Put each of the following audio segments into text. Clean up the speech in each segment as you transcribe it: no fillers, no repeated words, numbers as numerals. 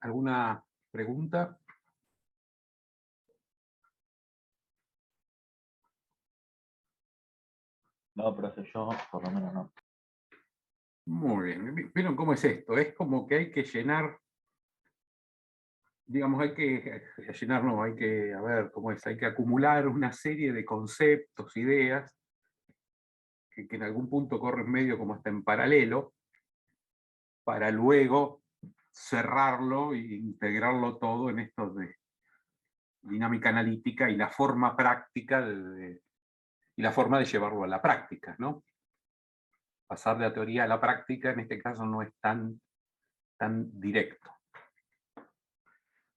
¿Alguna pregunta? No, profe, yo por lo menos no. Muy bien. ¿Vieron cómo es esto? Es como que hay que llenar, digamos, hay que llenar, no, hay que, a ver, ¿cómo es? Hay que acumular una serie de conceptos, ideas, que en algún punto corren medio como hasta en paralelo, para luego cerrarlo e integrarlo todo en esto de dinámica analítica y la forma práctica y la forma de llevarlo a la práctica, ¿no? Pasar de la teoría a la práctica en este caso no es tan directo.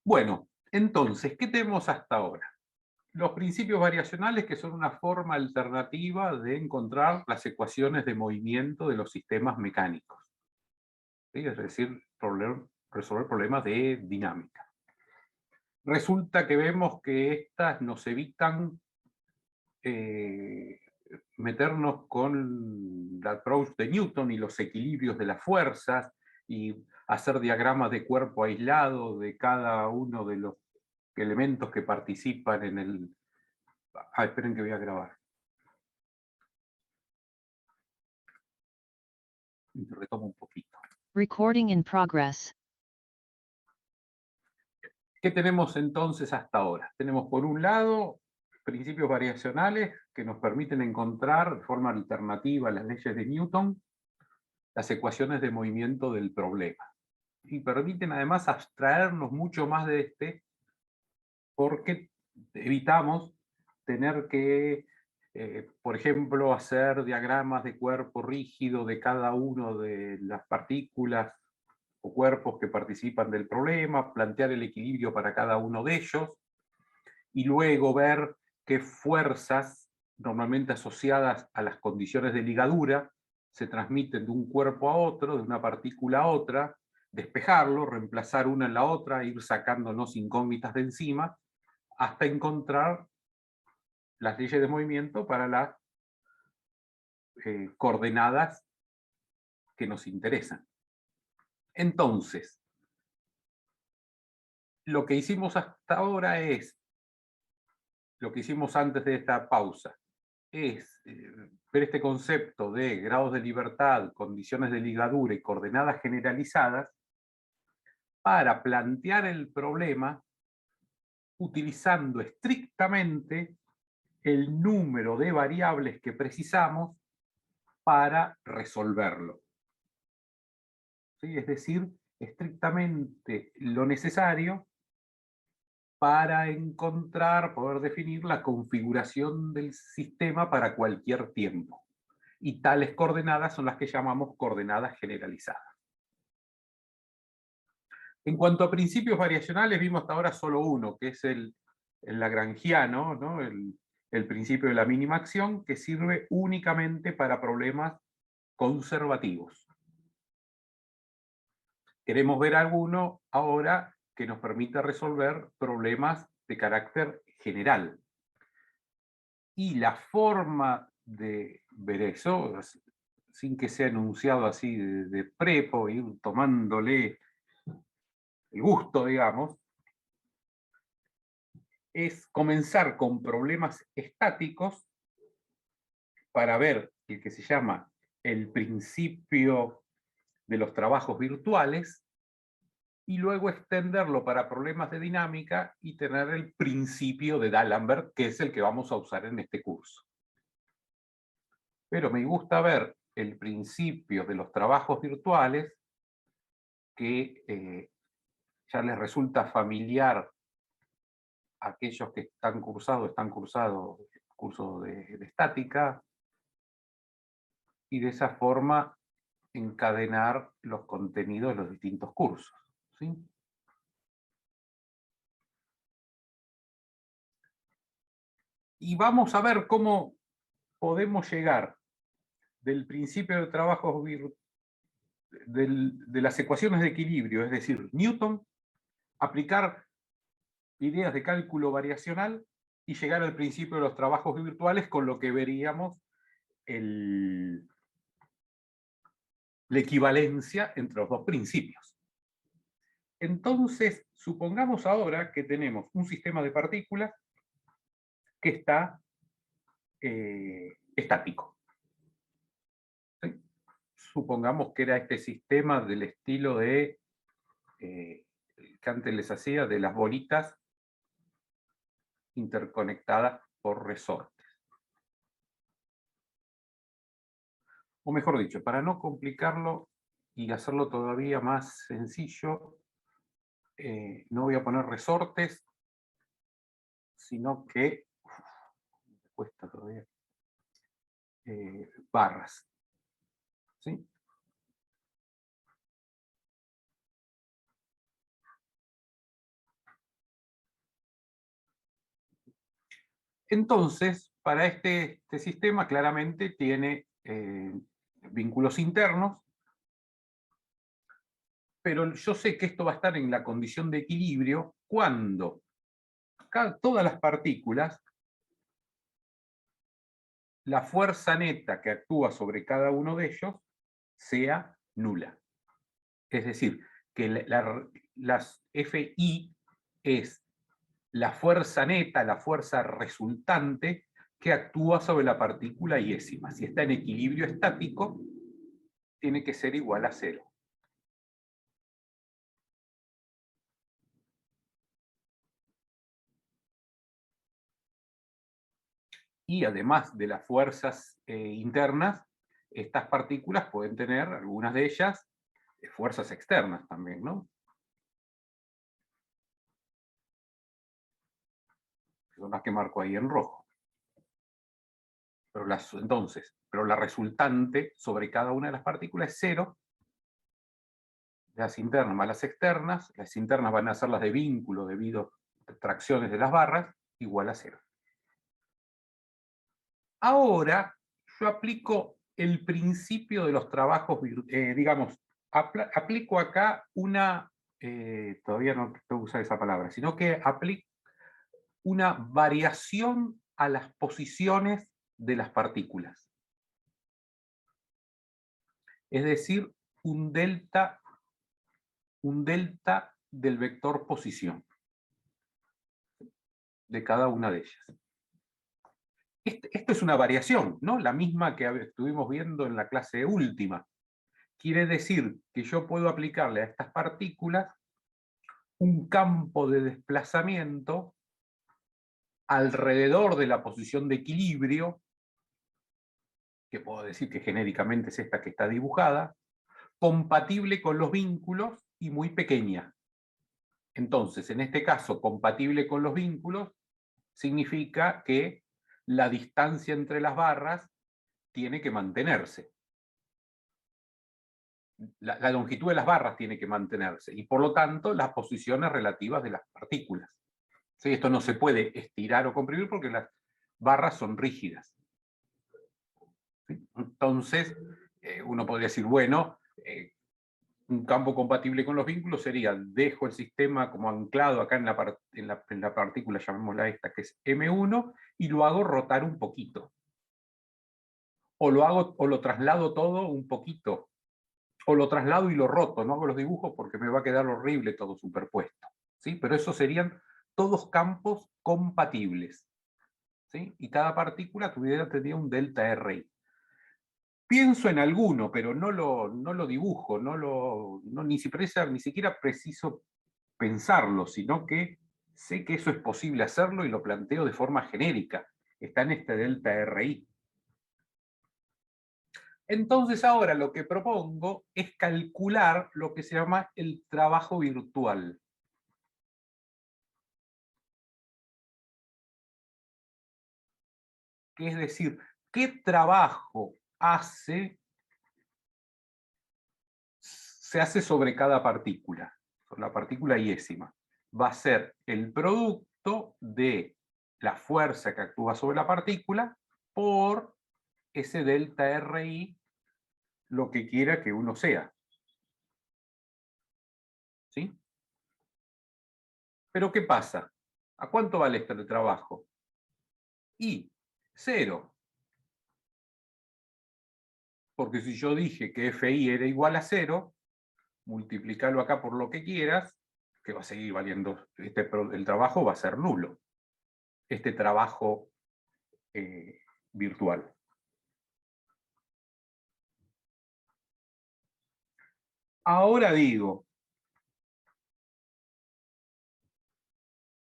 Bueno, entonces, ¿qué tenemos hasta ahora? Los principios variacionales, que son una forma alternativa de encontrar las ecuaciones de movimiento de los sistemas mecánicos. ¿Sí? Es decir, resolver problemas de dinámica. Resulta que vemos que estas nos evitan meternos con el approach de Newton y los equilibrios de las fuerzas y hacer diagramas de cuerpo aislado de cada uno de los elementos que participan en el... Ah, esperen que voy a grabar. Retomo un poquito. Recording in progress. ¿Qué tenemos entonces hasta ahora? Tenemos por un lado principios variacionales que nos permiten encontrar de forma alternativa a las leyes de Newton las ecuaciones de movimiento del problema. Y permiten además abstraernos mucho más de este, porque evitamos tener que, por ejemplo, hacer diagramas de cuerpo rígido de cada uno de las partículas o cuerpos que participan del problema, plantear el equilibrio para cada uno de ellos, y luego ver qué fuerzas, normalmente asociadas a las condiciones de ligadura, se transmiten de un cuerpo a otro, de una partícula a otra, despejarlo, reemplazar una en la otra, ir sacándonos incógnitas de encima, hasta encontrar las leyes de movimiento para las coordenadas que nos interesan. Entonces, lo que hicimos hasta ahora es, lo que hicimos antes de esta pausa, es ver este concepto de grados de libertad, condiciones de ligadura y coordenadas generalizadas para plantear el problema utilizando estrictamente el número de variables que precisamos para resolverlo. ¿Sí? Es decir, estrictamente lo necesario para encontrar, poder definir la configuración del sistema para cualquier tiempo. Y tales coordenadas son las que llamamos coordenadas generalizadas. En cuanto a principios variacionales, vimos hasta ahora solo uno, que es el lagrangiano, ¿no? El principio de la mínima acción, que sirve únicamente para problemas conservativos. Queremos ver alguno ahora que nos permita resolver problemas de carácter general. Y la forma de ver eso, sin que sea enunciado así de prepo, ir tomándole el gusto, digamos, es comenzar con problemas estáticos para ver el que se llama el principio de los trabajos virtuales y luego extenderlo para problemas de dinámica y tener el principio de D'Alembert, que es el que vamos a usar en este curso. Pero me gusta ver el principio de los trabajos virtuales, que ya les resulta familiar a aquellos que están cursados el curso de estática, y de esa forma encadenar los contenidos de los distintos cursos. ¿Sí? Y vamos a ver cómo podemos llegar del principio de trabajo de las ecuaciones de equilibrio, es decir, Newton, aplicar ideas de cálculo variacional y llegar al principio de los trabajos virtuales, con lo que veríamos la equivalencia entre los dos principios. Entonces, supongamos ahora que tenemos un sistema de partículas que está estático. ¿Sí? Supongamos que era este sistema del estilo de que antes les hacía de las bolitas interconectadas por resortes. O mejor dicho, para no complicarlo y hacerlo todavía más sencillo, no voy a poner resortes, sino que, me cuesta todavía, barras. ¿Sí? Entonces, para este sistema claramente tiene vínculos internos, pero yo sé que esto va a estar en la condición de equilibrio cuando todas las partículas, la fuerza neta que actúa sobre cada uno de ellos sea nula. Es decir, que las Fi es la fuerza neta, la fuerza resultante que actúa sobre la partícula iésima. Si está en equilibrio estático, tiene que ser igual a 0. Y además de las fuerzas internas, estas partículas pueden tener, algunas de ellas, fuerzas externas también, ¿no? Son las que marco ahí en rojo. Pero la resultante sobre cada una de las partículas es 0. Las internas más las internas van a ser las de vínculo debido a tracciones de las barras, igual a 0. Ahora yo aplico el principio de los trabajos, digamos, aplico acá una, todavía no tengo que usar esa palabra, sino que aplico una variación a las posiciones de las partículas. Es decir, un delta del vector posición de cada una de ellas. Esto es una variación, ¿no? La misma que estuvimos viendo en la clase última. Quiere decir que yo puedo aplicarle a estas partículas un campo de desplazamiento alrededor de la posición de equilibrio, que puedo decir que genéricamente es esta que está dibujada, compatible con los vínculos y muy pequeña. Entonces, en este caso, compatible con los vínculos significa que la distancia entre las barras tiene que mantenerse. La longitud de las barras tiene que mantenerse y por lo tanto las posiciones relativas de las partículas. ¿Sí? Esto no se puede estirar o comprimir porque las barras son rígidas. ¿Sí? Entonces, uno podría decir, bueno, un campo compatible con los vínculos sería, dejo el sistema como anclado acá en la partícula, llamémosla esta, que es M1, y lo hago rotar un poquito. O lo traslado todo un poquito. O lo traslado y lo roto, no hago los dibujos porque me va a quedar horrible todo superpuesto. ¿Sí? Pero esos serían todos campos compatibles. ¿Sí? Y cada partícula tendría un delta RI. Pienso en alguno, pero no lo dibujo, ni siquiera preciso pensarlo, sino que sé que eso es posible hacerlo y lo planteo de forma genérica. Está en este delta RI. Entonces ahora lo que propongo es calcular lo que se llama el trabajo virtual. Que es decir, ¿qué trabajo se hace sobre cada partícula? Sobre la partícula iésima. Va a ser el producto de la fuerza que actúa sobre la partícula por ese delta RI, lo que quiera que uno sea. ¿Sí? Pero ¿qué pasa? ¿A cuánto vale este trabajo? Y 0. Porque si yo dije que FI era igual a 0, multiplicarlo acá por lo que quieras, que va a seguir valiendo, el trabajo va a ser nulo, este trabajo virtual. Ahora digo,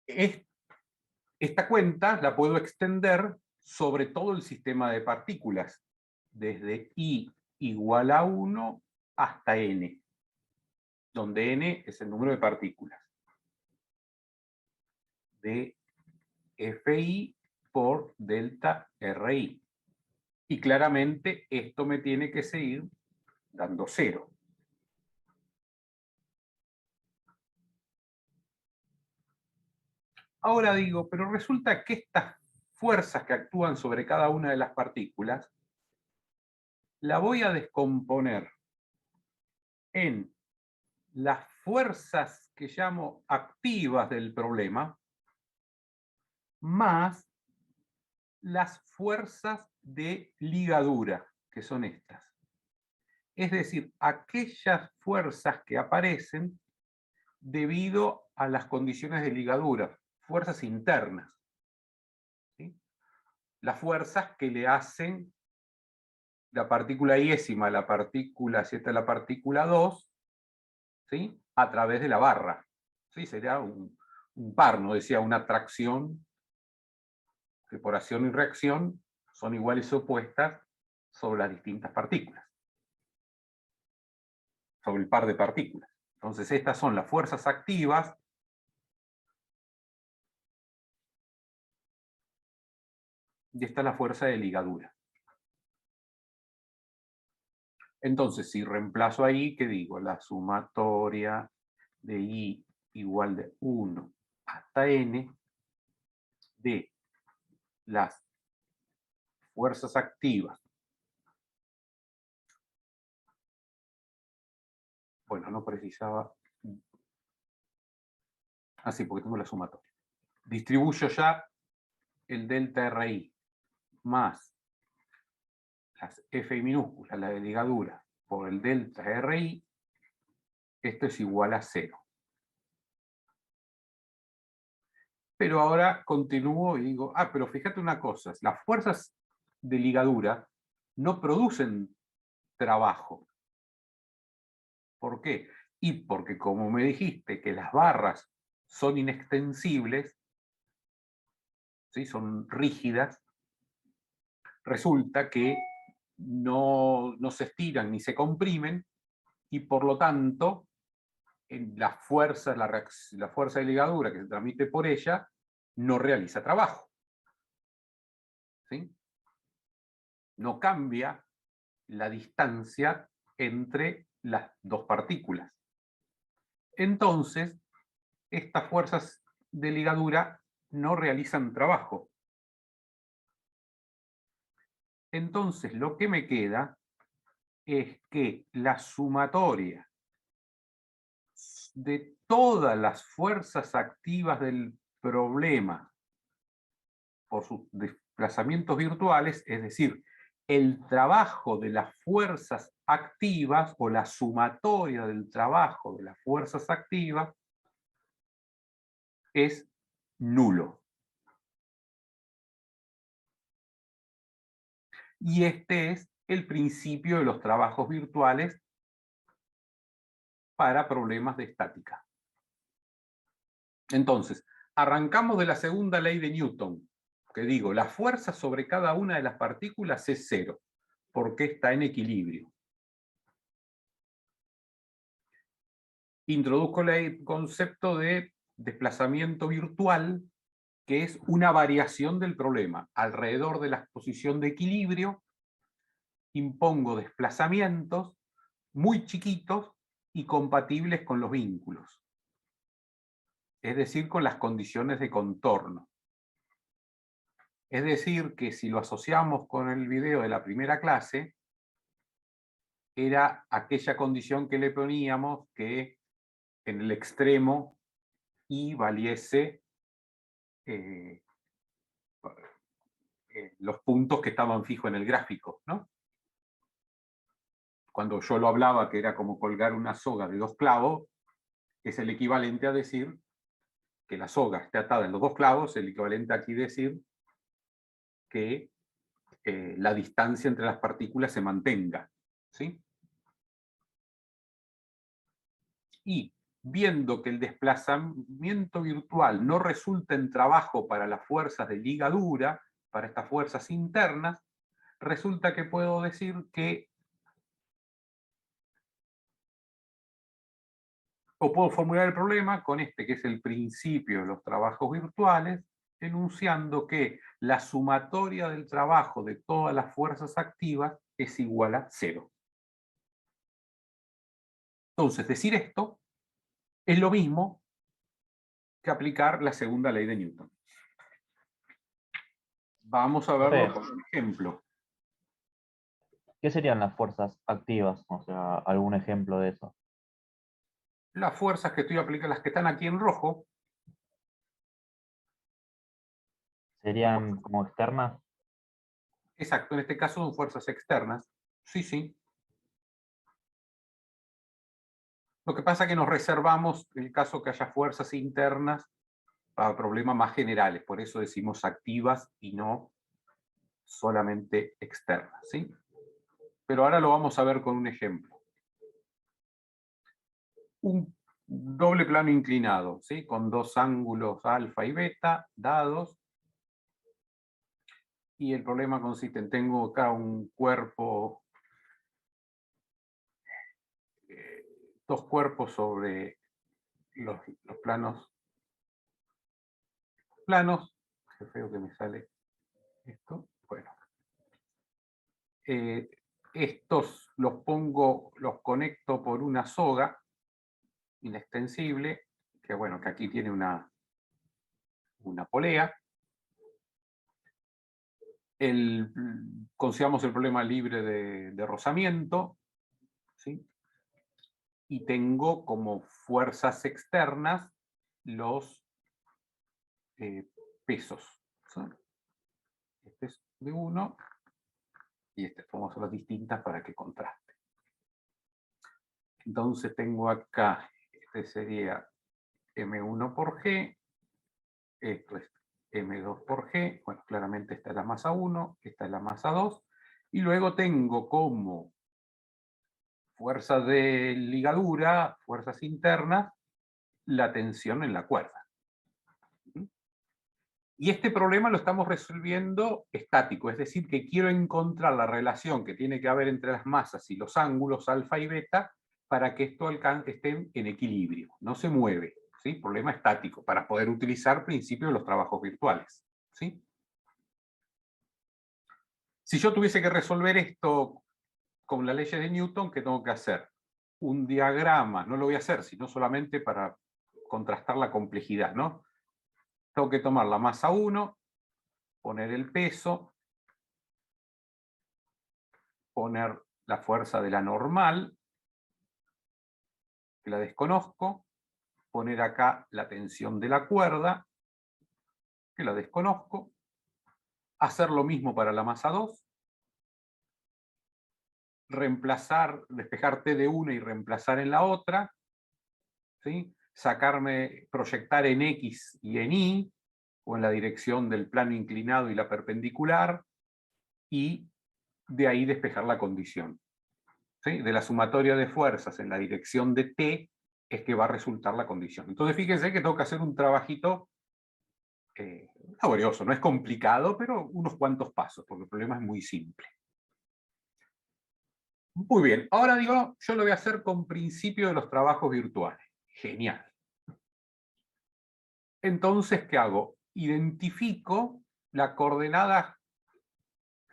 esta cuenta la puedo extender sobre todo el sistema de partículas, desde I igual a 1 hasta N, donde N es el número de partículas, de Fi por delta Ri. Y claramente esto me tiene que seguir dando 0. Ahora digo, pero resulta que estas fuerzas que actúan sobre cada una de las partículas, la voy a descomponer en las fuerzas que llamo activas del problema, más las fuerzas de ligadura, que son estas. Es decir, aquellas fuerzas que aparecen debido a las condiciones de ligadura, fuerzas internas. ¿Sí? Las fuerzas que le hacen la partícula iésima, la partícula, si esta es la partícula 2, ¿sí? A través de la barra. ¿Sí? Sería un par, no decía una atracción, que por acción y reacción son iguales y opuestas sobre las distintas partículas, sobre el par de partículas. Entonces estas son las fuerzas activas y esta es la fuerza de ligadura. Entonces, si reemplazo ahí, ¿qué digo? La sumatoria de I igual de 1 hasta N de las fuerzas activas. Bueno, no precisaba. Así, porque tengo la sumatoria. Distribuyo ya el delta RI más las Fi minúsculas, la de ligadura, por el delta RI. Esto es igual a 0. Pero ahora continúo y digo, pero fíjate una cosa, las fuerzas de ligadura no producen trabajo. ¿Por qué? Y porque como me dijiste que las barras son inextensibles, ¿sí? Son rígidas, resulta que no se estiran ni se comprimen, y por lo tanto la fuerza de ligadura que se transmite por ella no realiza trabajo. ¿Sí? No cambia la distancia entre las dos partículas. Entonces, estas fuerzas de ligadura no realizan trabajo. Entonces, lo que me queda es que la sumatoria de todas las fuerzas activas del problema por sus desplazamientos virtuales, es decir, el trabajo de las fuerzas activas o la sumatoria del trabajo de las fuerzas activas es nulo. Y este es el principio de los trabajos virtuales para problemas de estática. Entonces, arrancamos de la segunda ley de Newton, que digo, la fuerza sobre cada una de las partículas es 0, porque está en equilibrio. Introduzco el concepto de desplazamiento virtual, que es una variación del problema. Alrededor de la posición de equilibrio, impongo desplazamientos muy chiquitos y compatibles con los vínculos. Es decir, con las condiciones de contorno. Es decir, que si lo asociamos con el video de la primera clase, era aquella condición que le poníamos que en el extremo y valiese los puntos que estaban fijos en el gráfico, ¿no? Cuando yo lo hablaba que era como colgar una soga de 2 clavos, Es el equivalente a decir que la soga esté atada en los dos clavos, el equivalente aquí a decir que la distancia entre las partículas se mantenga, ¿sí? Y viendo que el desplazamiento virtual no resulta en trabajo para las fuerzas de ligadura, para estas fuerzas internas, resulta que puedo decir que, o puedo formular el problema con este, que es el principio de los trabajos virtuales, enunciando que la sumatoria del trabajo de todas las fuerzas activas es igual a 0. Entonces, decir esto es lo mismo que aplicar la segunda ley de Newton. Vamos a verlo con un ejemplo. ¿Qué serían las fuerzas activas? O sea, algún ejemplo de eso. Las fuerzas que estoy aplicando, las que están aquí en rojo, ¿Serían como externas? exacto, en este caso son fuerzas externas. Sí, sí. Lo que pasa es que nos reservamos el caso que haya fuerzas internas para problemas más generales, por eso decimos activas y no solamente externas, ¿sí? Pero ahora lo vamos a ver con un ejemplo. Un doble plano inclinado, ¿sí? Con dos ángulos alfa y beta dados. Y el problema consiste en, tengo acá un cuerpo, dos cuerpos sobre los planos. Qué feo que me sale esto. Bueno. Estos los conecto por una soga inextensible, que bueno, que aquí tiene una polea. Consideramos el problema libre de rozamiento, ¿sí? Y tengo como fuerzas externas los pesos. ¿Sí? Este es de 1 y este, vamos a hacerlas distintas para que contraste. Entonces tengo acá, este sería M1 por G, esto es M2 por G, bueno, claramente esta es la masa 1, esta es la masa 2, y luego tengo como fuerzas de ligadura, fuerzas internas, la tensión en la cuerda. Y este problema lo estamos resolviendo estático, es decir, que quiero encontrar la relación que tiene que haber entre las masas y los ángulos alfa y beta para que esto esté en equilibrio, no se mueve, ¿sí? Problema estático, para poder utilizar principios de los trabajos virtuales, ¿sí? Si yo tuviese que resolver esto con las leyes de Newton, ¿qué tengo que hacer? Un diagrama, no lo voy a hacer, sino solamente para contrastar la complejidad, ¿no? Tengo que tomar la masa 1, poner el peso, poner la fuerza de la normal, que la desconozco, poner acá la tensión de la cuerda, que la desconozco, hacer lo mismo para la masa 2, reemplazar, despejar T de una y reemplazar en la otra, ¿sí? Proyectar en X y en Y, o en la dirección del plano inclinado y la perpendicular, y de ahí despejar la condición. ¿Sí? De la sumatoria de fuerzas en la dirección de T es que va a resultar la condición. Entonces fíjense que tengo que hacer un trabajito laborioso, no es complicado, pero unos cuantos pasos, porque el problema es muy simple. Muy bien, ahora digo, yo lo voy a hacer con principio de los trabajos virtuales. Genial. Entonces, ¿qué hago? Identifico la coordenada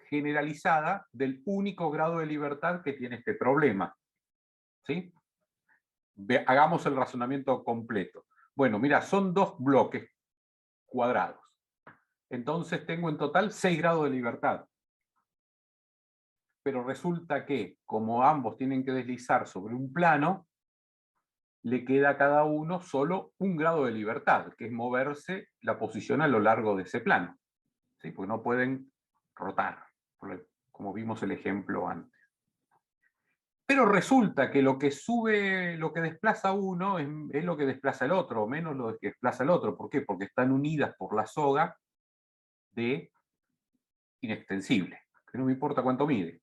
generalizada del único grado de libertad que tiene este problema. ¿Sí? Hagamos el razonamiento completo. Bueno, mira, son dos bloques cuadrados. Entonces tengo en total 6 grados de libertad. Pero resulta que, como ambos tienen que deslizar sobre un plano, le queda a cada uno solo 1 grado de libertad, que es moverse la posición a lo largo de ese plano. ¿Sí? Porque no pueden rotar, como vimos el ejemplo antes. Pero resulta que lo que sube, lo que desplaza uno es lo que desplaza el otro, o menos lo que desplaza el otro. ¿Por qué? Porque están unidas por la soga de inextensible, que no me importa cuánto mide.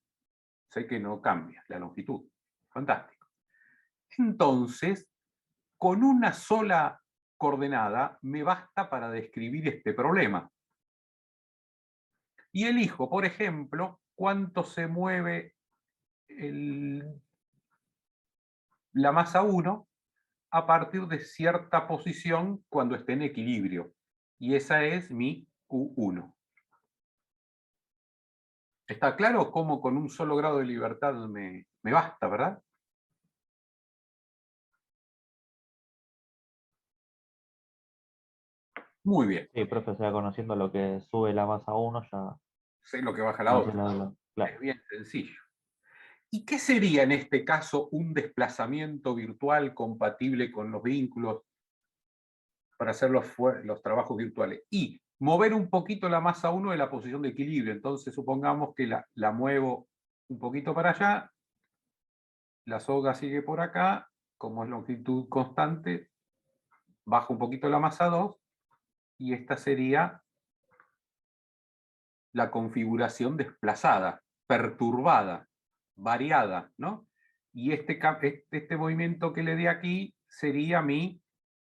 Sé que no cambia la longitud. Fantástico. Entonces, con una sola coordenada me basta para describir este problema. Y elijo, por ejemplo, cuánto se mueve la masa 1 a partir de cierta posición cuando esté en equilibrio. Y esa es mi Q1. ¿Está claro cómo con un solo grado de libertad me basta, verdad? Muy bien. Sí, profe, o sea, conociendo lo que sube la masa 1, ya Sé lo que baja la no otra. tiene duda. Claro. Es bien sencillo. ¿Y qué sería en este caso un desplazamiento virtual compatible con los vínculos para hacer los trabajos virtuales? Y mover un poquito la masa 1 de la posición de equilibrio. Entonces supongamos que la muevo un poquito para allá, la soga sigue por acá, como es longitud constante, bajo un poquito la masa 2, y esta sería la configuración desplazada, perturbada, variada, ¿no? Y este movimiento que le di aquí sería mi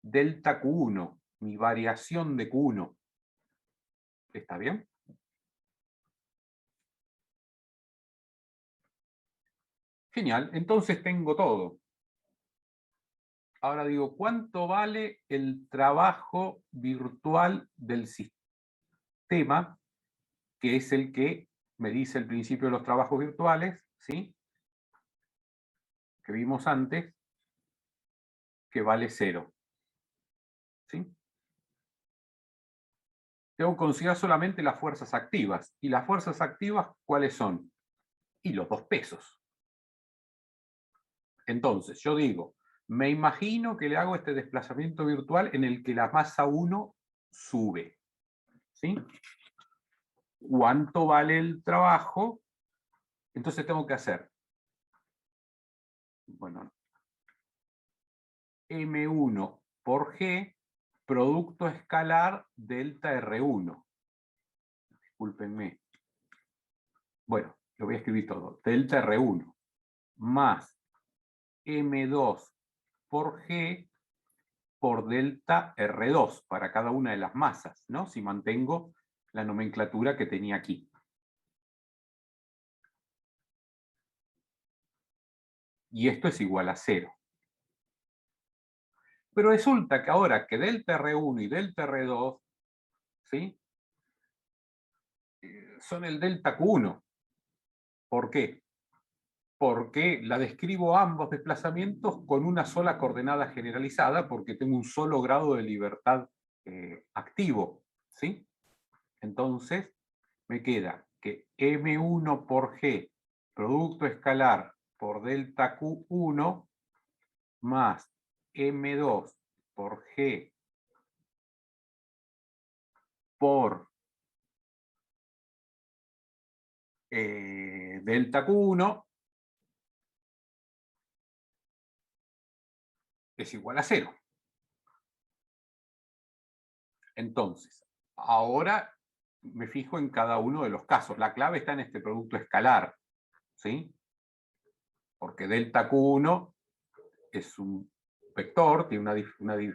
delta Q1, mi variación de Q1. ¿Está bien? Genial, entonces tengo todo. Ahora digo, ¿cuánto vale el trabajo virtual del sistema, que es el que me dice el principio de los trabajos virtuales, ¿sí? Que vimos antes, que vale 0. ¿Sí? Tengo que considerar solamente las fuerzas activas. ¿Y las fuerzas activas cuáles son? Y los dos pesos. Entonces, yo digo, me imagino que le hago este desplazamiento virtual en el que la masa 1 sube. ¿Sí? ¿Cuánto vale el trabajo? Entonces tengo que hacer, bueno, M1 por G, producto escalar delta R1. Discúlpenme. Bueno, lo voy a escribir todo. Delta R1 más M2 por G por delta R2 para cada una de las masas, ¿no? Si mantengo la nomenclatura que tenía aquí. Y esto es igual a 0. Pero resulta que ahora que delta R1 y delta R2, ¿sí? Son el delta Q1. ¿Por qué? Porque la describo ambos desplazamientos con una sola coordenada generalizada, porque tengo un solo grado de libertad activo, ¿sí? Entonces, me queda que M1 por G, producto escalar por delta Q1, más M2 por G por delta Q1 es igual a 0. Entonces, ahora me fijo en cada uno de los casos. La clave está en este producto escalar, ¿sí? Porque delta Q1 es un vector, tiene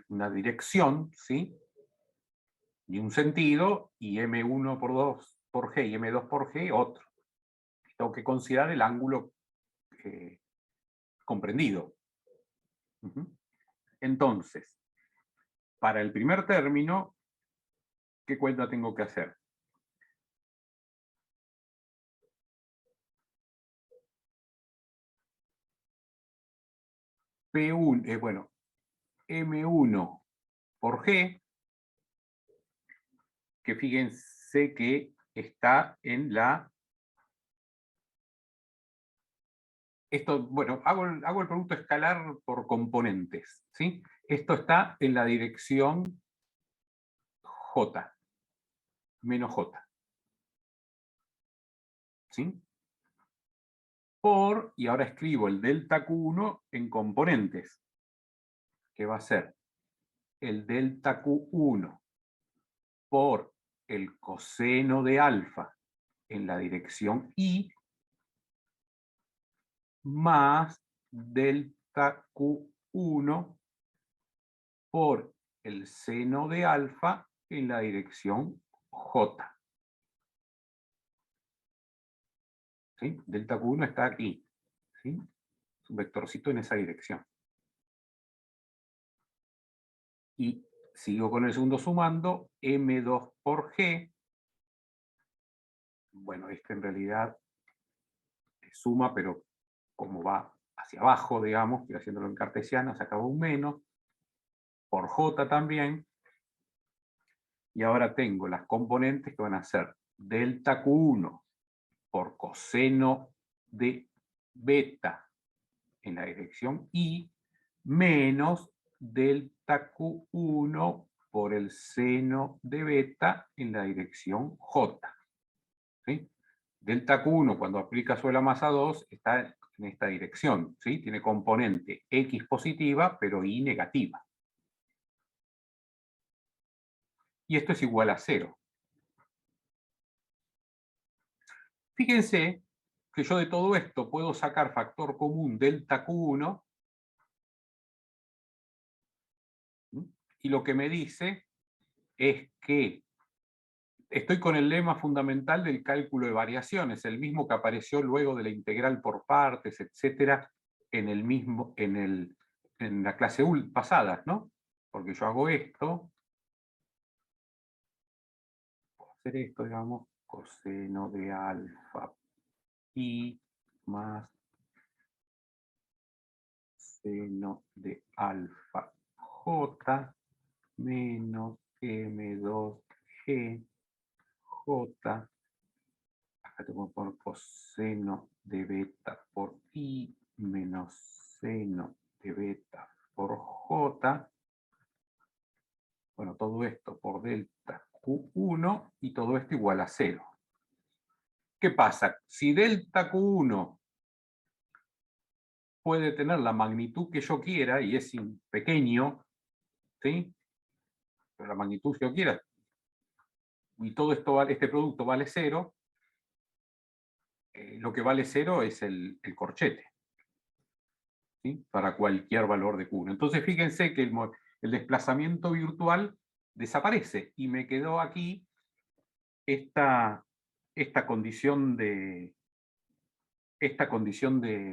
una dirección, ¿sí? Y un sentido, y M1 por 2 por G y M2 por G otro. Tengo que considerar el ángulo comprendido. Entonces, para el primer término, ¿qué cuenta tengo que hacer? P1, bueno, M1 por G, que fíjense que está en la... Esto, bueno, hago el producto escalar por componentes, ¿sí? Esto está en la dirección J, menos J. ¿Sí? por, y ahora escribo el delta Q1 en componentes, que va a ser el delta Q1 por el coseno de alfa en la dirección Y, más delta Q1 por el seno de alfa en la dirección J. ¿Sí? Delta Q1 está aquí. ¿Sí? Es un vectorcito en esa dirección. Y sigo con el segundo sumando, M2 por G. Bueno, este en realidad es suma, pero como va hacia abajo, digamos, estoy haciéndolo en cartesiana, se acaba un menos, por J también. Y ahora tengo las componentes que van a ser delta Q1 por coseno de beta en la dirección Y, menos delta Q1 por el seno de beta en la dirección J. ¿Sí? Delta Q1, cuando aplica sobre la masa 2, está en esta dirección. ¿Sí? Tiene componente X positiva, pero Y negativa. Y esto es igual a 0. Fíjense que yo de todo esto puedo sacar factor común delta Q1, y lo que me dice es que estoy con el lema fundamental del cálculo de variaciones, el mismo que apareció luego de la integral por partes, etcétera, en la clase pasada, ¿no? Porque yo hago esto, puedo hacer esto, digamos, coseno de alfa y más seno de alfa j menos m2g j. Acá tengo que poner coseno de beta por I menos seno de beta por J. Bueno, todo esto por delta Q1 y todo esto igual a 0. ¿Qué pasa? Si delta Q1 puede tener la magnitud que yo quiera y es pequeño, ¿sí? Pero la magnitud que yo quiera, y todo esto, este producto vale 0, lo que vale 0 es el corchete, ¿sí? Para cualquier valor de Q1. Entonces fíjense que el desplazamiento virtual desaparece y me quedó aquí esta condición de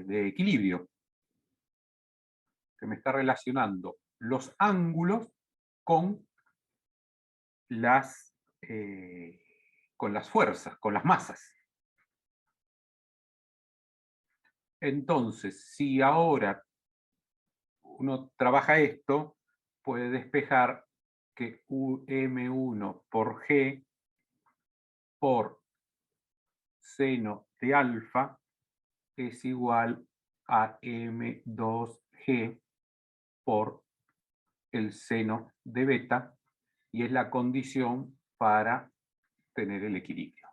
equilibrio que me está relacionando los ángulos con las fuerzas, con las masas. Entonces, si ahora uno trabaja esto, puede despejar que M1 por G por seno de alfa es igual a M2G por el seno de beta, y es la condición para tener el equilibrio.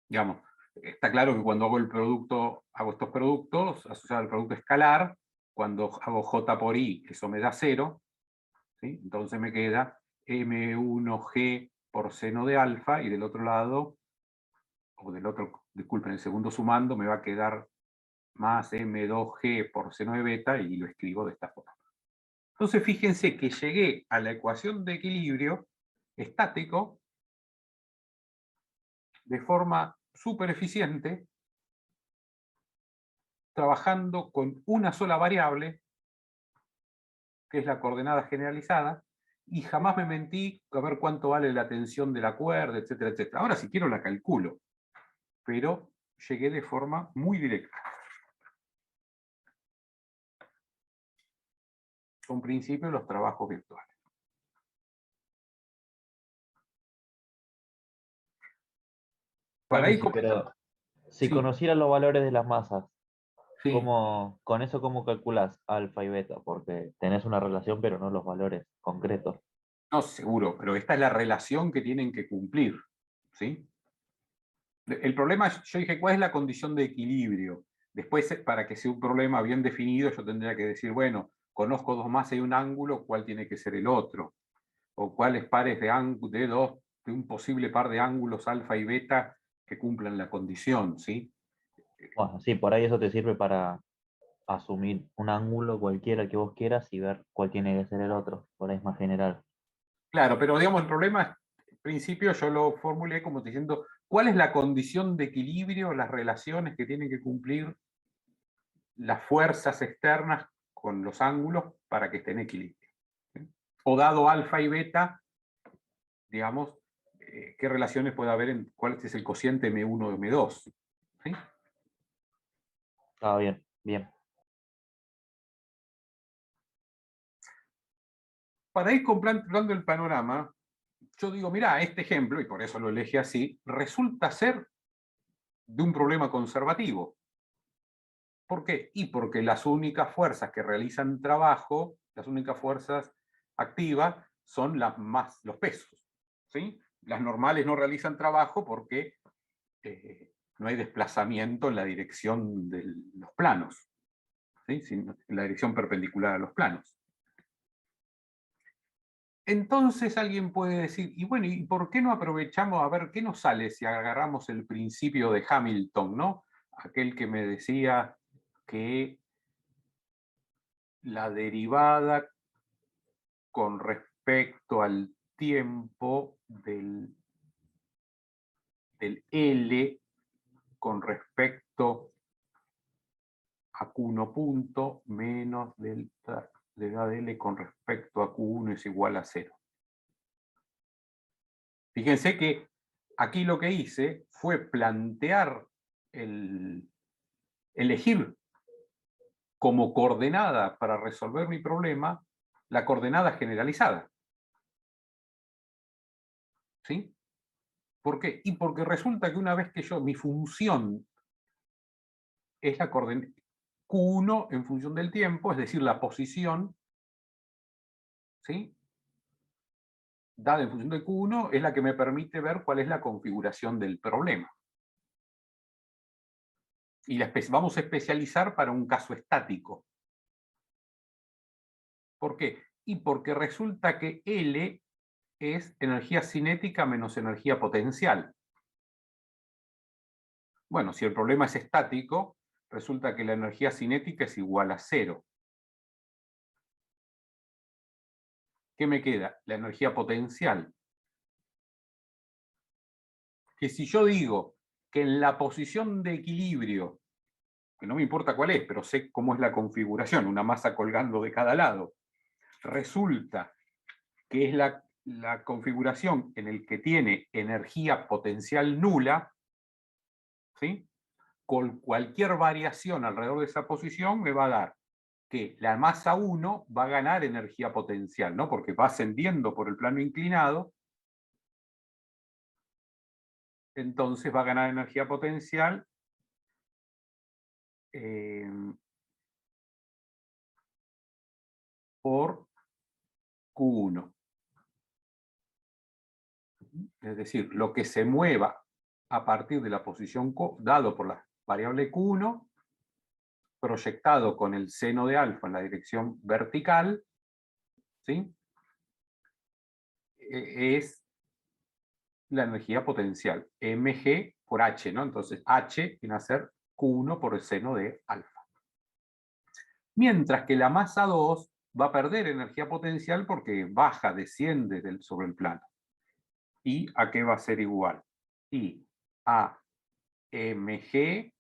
Digamos, está claro que cuando hago estos productos asociados al producto escalar, cuando hago J por I, eso me da 0, ¿sí? Entonces me queda M1G por seno de alfa, y del otro lado, disculpen, el segundo sumando me va a quedar más M2G por seno de beta, y lo escribo de esta forma. Entonces fíjense que llegué a la ecuación de equilibrio estático de forma súper eficiente, trabajando con una sola variable, que es la coordenada generalizada, y jamás me mentí a ver cuánto vale la tensión de la cuerda, etcétera, etcétera. Ahora si quiero la calculo, pero llegué de forma muy directa. Son principios los trabajos virtuales. Para Bueno, ahí, sí, pero si sí, conocieras los valores de las masas, sí. con eso cómo calculas alfa y beta? Porque tenés una relación, pero no los valores concretos. No, seguro, pero esta es la relación que tienen que cumplir, ¿sí? El problema es, yo dije, ¿cuál es la condición de equilibrio? Después, para que sea un problema bien definido, yo tendría que decir, bueno, conozco dos masas y un ángulo, ¿cuál tiene que ser el otro? O cuáles pares de un posible par de ángulos alfa y beta que cumplan la condición, ¿sí? Bueno, sí, por ahí eso te sirve para asumir un ángulo cualquiera que vos quieras y ver cuál tiene que ser el otro. Por ahí es más general. Claro, pero digamos, el problema, en principio yo lo formulé como diciendo, ¿cuál es la condición de equilibrio, las relaciones que tienen que cumplir las fuerzas externas con los ángulos para que estén en equilibrio? ¿Sí? O dado alfa y beta, digamos, ¿qué relaciones puede haber en cuál es el cociente M1 M2? ¿Sí? Ah, bien, bien. Para ir completando el panorama, yo digo, mira, este ejemplo, y por eso lo elegí así, resulta ser de un problema conservativo. ¿Por qué? Y porque las únicas fuerzas que realizan trabajo, las únicas fuerzas activas, son los pesos. ¿Sí? Las normales no realizan trabajo porque no hay desplazamiento en la dirección de los planos, ¿sí? Sino en la dirección perpendicular a los planos. Entonces alguien puede decir, y bueno, ¿y por qué no aprovechamos a ver qué nos sale si agarramos el principio de Hamilton, ¿no? Aquel que me decía que la derivada con respecto al tiempo del L con respecto a Q1 punto menos delta de la de L con respecto a Q1 es igual a 0. Fíjense que aquí lo que hice fue plantear elegir como coordenada para resolver mi problema la coordenada generalizada. ¿Sí? ¿Por qué? Y porque resulta que una vez que mi función es la coordenada Q1 en función del tiempo, es decir, la posición, ¿sí? Dada en función de Q1, es la que me permite ver cuál es la configuración del problema. Y vamos a especializar para un caso estático. ¿Por qué? Y porque resulta que L es energía cinética menos energía potencial. Bueno, si el problema es estático, resulta que la energía cinética es igual a 0. ¿Qué me queda? La energía potencial. Que si yo digo que en la posición de equilibrio, que no me importa cuál es, pero sé cómo es la configuración, una masa colgando de cada lado, resulta que es la configuración en el que tiene energía potencial nula, ¿sí? Con cualquier variación alrededor de esa posición me va a dar que la masa 1 va a ganar energía potencial, ¿no? Porque va ascendiendo por el plano inclinado, entonces va a ganar energía potencial por Q1. Es decir, lo que se mueva a partir de la posición dado por la variable Q1, proyectado con el seno de alfa en la dirección vertical, ¿sí? Es la energía potencial, mg por h, ¿no? Entonces h viene a ser Q1 por el seno de alfa. Mientras que la masa 2 va a perder energía potencial porque baja, desciende sobre el plano. ¿Y a qué va a ser igual? Y a mg,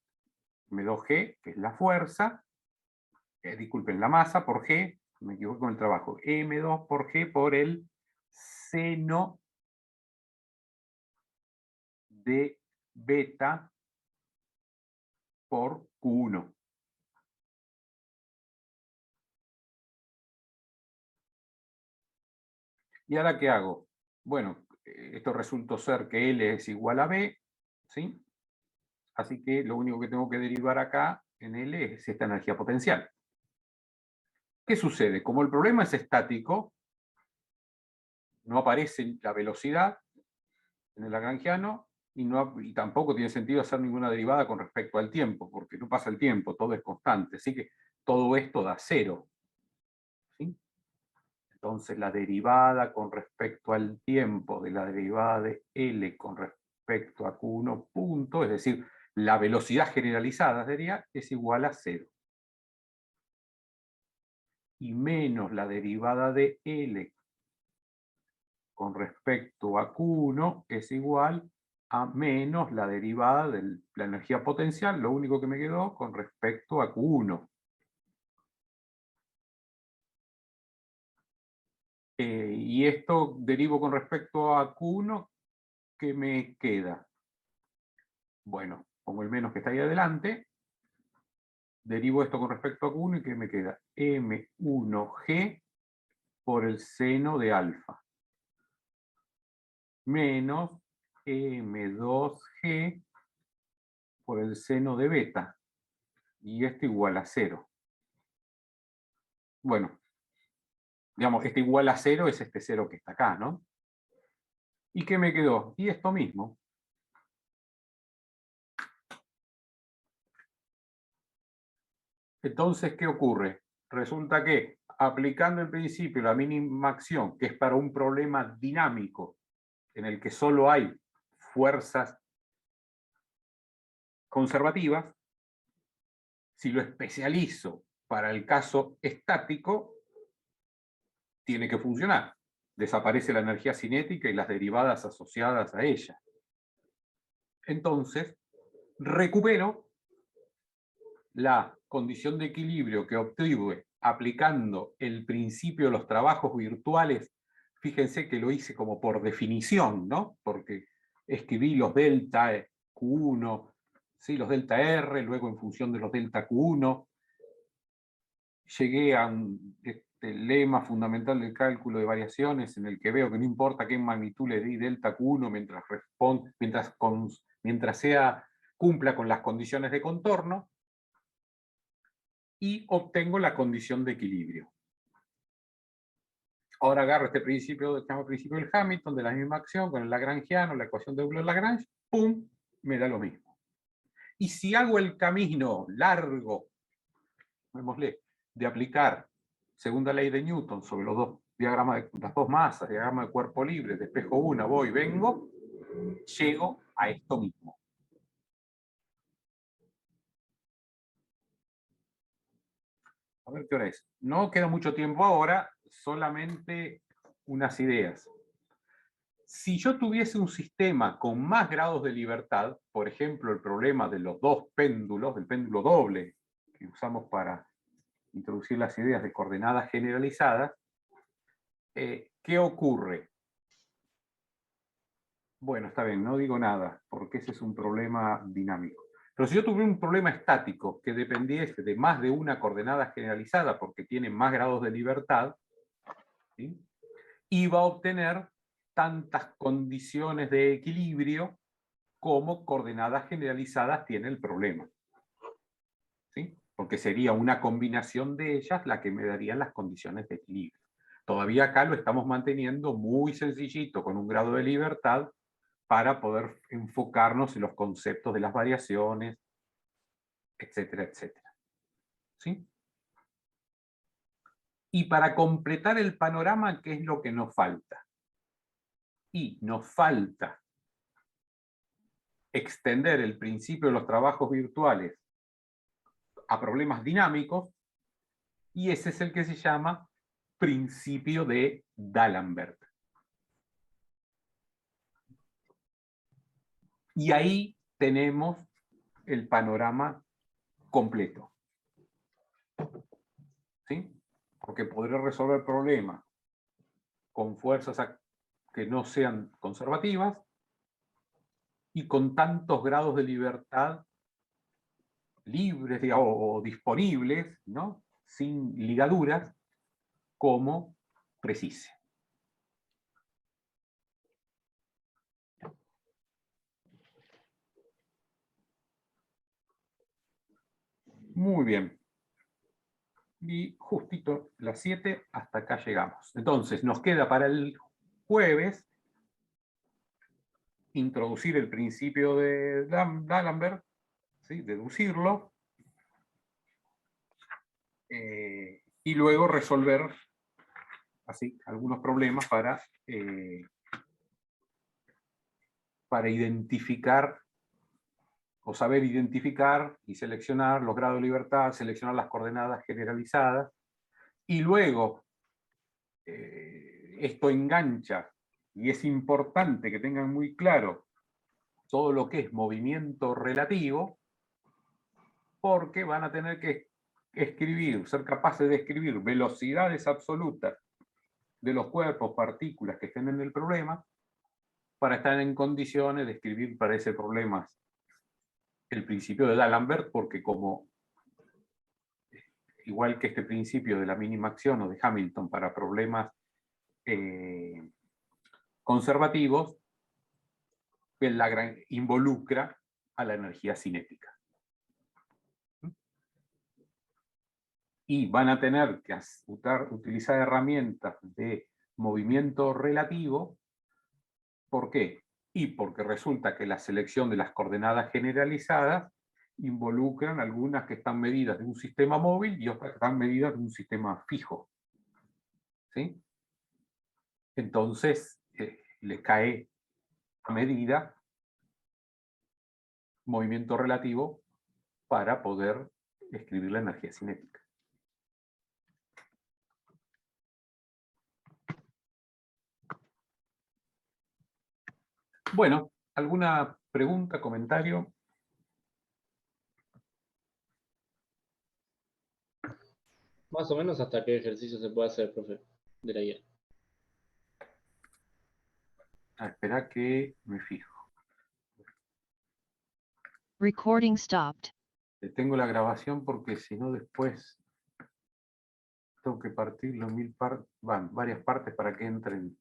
m2g, que es la fuerza, disculpen, la masa por g, me equivoco con el trabajo, m2 por g por el seno de beta por Q1. ¿Y ahora qué hago? Bueno, esto resultó ser que L es igual a B, ¿sí? Así que lo único que tengo que derivar acá en L es esta energía potencial. ¿Qué sucede? Como el problema es estático, no aparece la velocidad en el lagrangiano y tampoco tiene sentido hacer ninguna derivada con respecto al tiempo, porque no pasa el tiempo, todo es constante. Así que todo esto da cero. ¿Sí? Entonces la derivada con respecto al tiempo de la derivada de L con respecto a Q1 punto, es decir, la velocidad generalizada sería, es igual a 0. Y menos la derivada de L con respecto a Q1 es igual a menos la derivada de la energía potencial, lo único que me quedó con respecto a Q1. Y esto derivo con respecto a Q1, ¿qué me queda? Bueno, pongo el menos que está ahí adelante, derivo esto con respecto a Q1 y ¿qué me queda? M1G por el seno de alfa. Menos M2G por el seno de beta. Y esto igual a 0. Bueno, digamos, este igual a 0 es este 0 que está acá, ¿no? ¿Y qué me quedó? Y esto mismo. Entonces, ¿qué ocurre? Resulta que aplicando el principio la mínima acción, que es para un problema dinámico, en el que solo hay fuerzas conservativas, si lo especializo para el caso estático, tiene que funcionar. Desaparece la energía cinética y las derivadas asociadas a ella. Entonces, recupero la condición de equilibrio que obtuve aplicando el principio de los trabajos virtuales. Fíjense que lo hice como por definición, ¿no? Porque escribí los delta Q1, ¿sí? Los delta R, luego en función de los delta Q1, llegué a un lema fundamental del cálculo de variaciones en el que veo que no importa qué magnitud le di delta Q1 mientras cumpla con las condiciones de contorno, y obtengo la condición de equilibrio. Ahora agarro este principio, que se llama principio del Hamilton, de la misma acción, con el lagrangiano, la ecuación de Euler-Lagrange, ¡pum!, me da lo mismo. Y si hago el camino largo, vémosle, de aplicar segunda ley de Newton sobre los dos diagramas de las dos masas, diagrama de cuerpo libre, despejo una, voy, vengo, llego a esto mismo. A ver qué hora es. No queda mucho tiempo ahora, solamente unas ideas. Si yo tuviese un sistema con más grados de libertad, por ejemplo, el problema de los dos péndulos, del péndulo doble que usamos para introducir las ideas de coordenadas generalizadas, ¿qué ocurre? Bueno, está bien, no digo nada, porque ese es un problema dinámico. Pero si yo tuviera un problema estático que dependiese de más de una coordenada generalizada, porque tiene más grados de libertad, ¿sí?, iba a obtener tantas condiciones de equilibrio como coordenadas generalizadas tiene el problema. ¿Sí? Porque sería una combinación de ellas la que me darían las condiciones de equilibrio. Todavía acá lo estamos manteniendo muy sencillito, con un grado de libertad, para poder enfocarnos en los conceptos de las variaciones, etcétera, etcétera. ¿Sí? Y para completar el panorama, ¿qué es lo que nos falta? Y nos falta extender el principio de los trabajos virtuales a problemas dinámicos, y ese es el que se llama principio de D'Alembert. Y ahí tenemos el panorama completo. ¿Sí? Porque podré resolver problemas con fuerzas que no sean conservativas y con tantos grados de libertad libres, digamos, o disponibles, ¿no?, sin ligaduras, como precise. Muy bien. Y justito las 7, hasta acá llegamos. Entonces, nos queda para el jueves introducir el principio de D'Alembert, ¿sí? Deducirlo, y luego resolver así algunos problemas para identificar o saber identificar y seleccionar los grados de libertad, seleccionar las coordenadas generalizadas, y luego esto engancha, y es importante que tengan muy claro todo lo que es movimiento relativo, porque van a tener que escribir, ser capaces de escribir velocidades absolutas de los cuerpos, partículas que estén en el problema, para estar en condiciones de escribir para ese problema el principio de D'Alembert, porque como igual que este principio de la mínima acción o de Hamilton para problemas conservativos, el Lagrange involucra a la energía cinética. Y van a tener que utilizar herramientas de movimiento relativo. ¿Por qué? Y porque resulta que la selección de las coordenadas generalizadas involucran algunas que están medidas de un sistema móvil y otras que están medidas de un sistema fijo. ¿Sí? Entonces, le cae a medida movimiento relativo para poder escribir la energía cinética. Bueno, ¿alguna pregunta, comentario? Más o menos hasta qué ejercicio se puede hacer, profe, de la guía. Espera que me fijo. Recording stopped. Detengo la grabación porque si no después tengo que partirlo en varias partes para que entren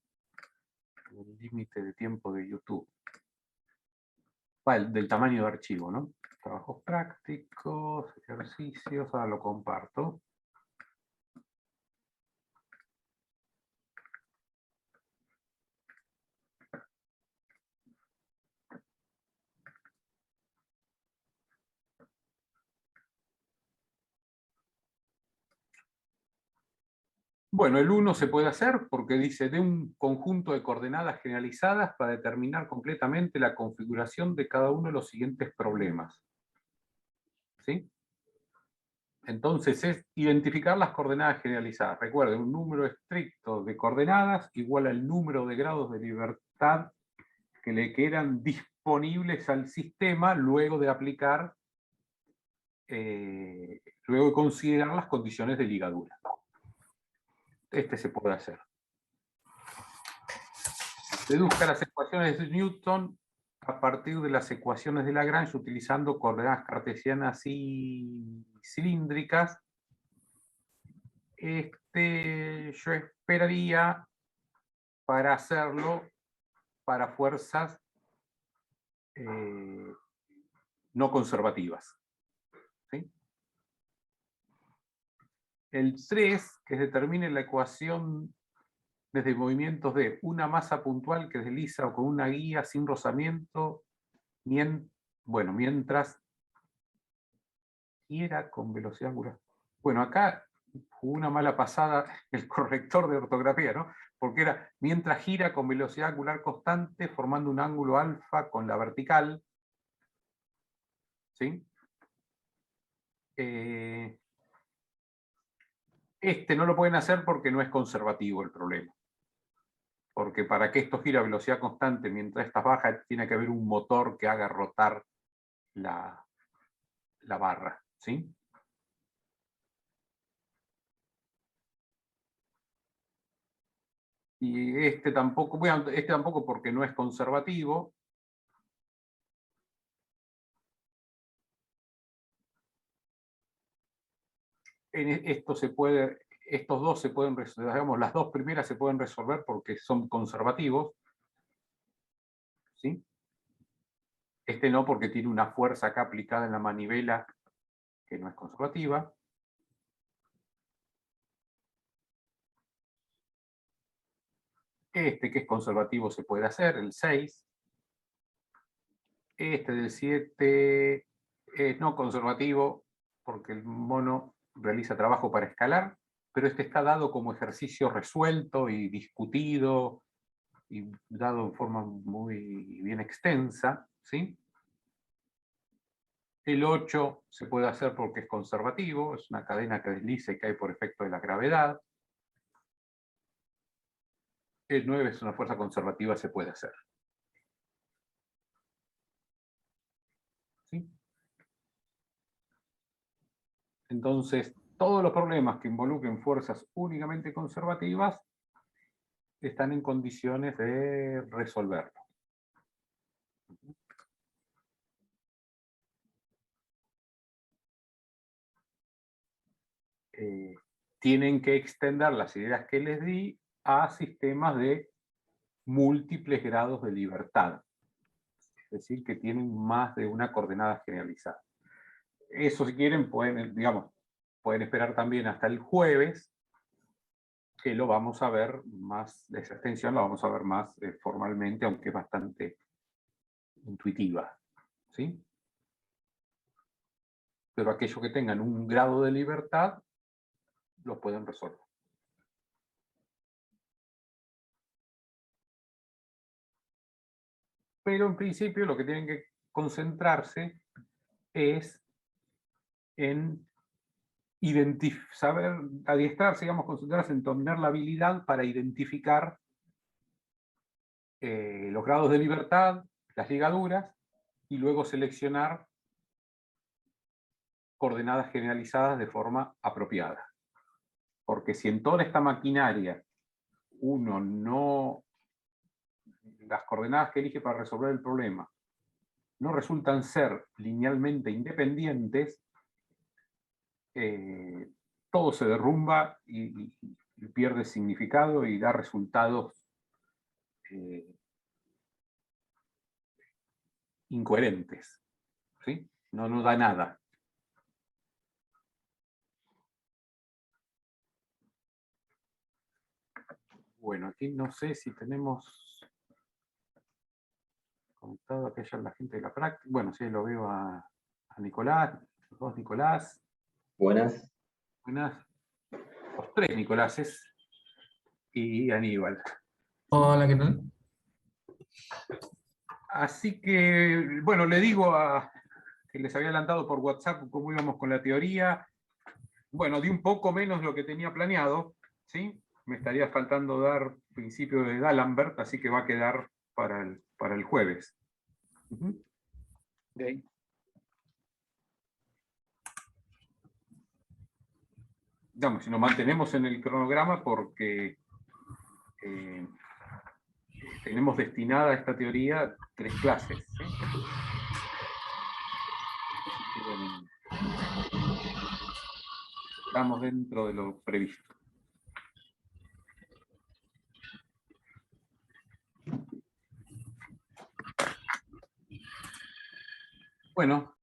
en el límite de tiempo de YouTube. Del tamaño de archivo, ¿no? Trabajos prácticos, ejercicios, ahora lo comparto. Bueno, el 1 se puede hacer porque dice de un conjunto de coordenadas generalizadas para determinar completamente la configuración de cada uno de los siguientes problemas. ¿Sí? Entonces es identificar las coordenadas generalizadas. Recuerden, un número estricto de coordenadas igual al número de grados de libertad que le quedan disponibles al sistema luego de aplicar, luego de considerar las condiciones de ligadura. Este se puede hacer. Deduzca las ecuaciones de Newton a partir de las ecuaciones de Lagrange utilizando coordenadas cartesianas y cilíndricas. Yo esperaría para hacerlo para fuerzas no conservativas. ¿Sí? El 3, que determine la ecuación desde movimientos de una masa puntual que desliza o con una guía sin rozamiento, mientras gira con velocidad angular. Bueno, acá jugó una mala pasada el corrector de ortografía, ¿no? Porque era mientras gira con velocidad angular constante, formando un ángulo alfa con la vertical. ¿Sí? Este no lo pueden hacer porque no es conservativo el problema. Porque para que esto gire a velocidad constante mientras esta baja, tiene que haber un motor que haga rotar la barra. ¿Sí? Y este tampoco porque no es conservativo. Estos dos se pueden resolver, digamos, las dos primeras se pueden resolver porque son conservativos. ¿Sí? Este no, porque tiene una fuerza acá aplicada en la manivela que no es conservativa. Este que es conservativo se puede hacer, el 6. Este del 7 es no conservativo porque el mono realiza trabajo para escalar, pero este está dado como ejercicio resuelto y discutido y dado en forma muy bien extensa, ¿sí? El 8 se puede hacer porque es conservativo, es una cadena que desliza y cae por efecto de la gravedad. El 9 es una fuerza conservativa, se puede hacer. ¿Sí? Entonces, todos los problemas que involucren fuerzas únicamente conservativas están en condiciones de resolverlo. Tienen que extender las ideas que les di a sistemas de múltiples grados de libertad. Es decir, que tienen más de una coordenada generalizada. Eso, si quieren, pueden, digamos, pueden esperar también hasta el jueves, que lo vamos a ver más, esa extensión la vamos a ver más formalmente, aunque es bastante intuitiva. ¿Sí? Pero aquellos que tengan un grado de libertad, lo pueden resolver. Pero en principio lo que tienen que concentrarse es en saber adiestrarse, digamos, concentrarse en tener la habilidad para identificar los grados de libertad, las ligaduras, y luego seleccionar coordenadas generalizadas de forma apropiada. Porque si en toda esta maquinaria uno no, las coordenadas que elige para resolver el problema no resultan ser linealmente independientes, todo se derrumba y pierde significado y da resultados incoherentes. ¿Sí? No da nada. Bueno, aquí no sé si tenemos conectado a aquella la gente de la práctica. Bueno, sí, lo veo a Nicolás, los dos Nicolás. Buenas. Buenas. Los tres Nicoláses y Aníbal. Hola, ¿qué tal? Así que, bueno, le digo que les había adelantado por WhatsApp cómo íbamos con la teoría. Bueno, di un poco menos lo que tenía planeado, ¿sí? Me estaría faltando dar principio de D'Alembert, así que va a quedar para el jueves. Okay. Digamos, si nos mantenemos en el cronograma porque tenemos destinada a esta teoría 3 clases. ¿Sí? Estamos dentro de lo previsto. Bueno,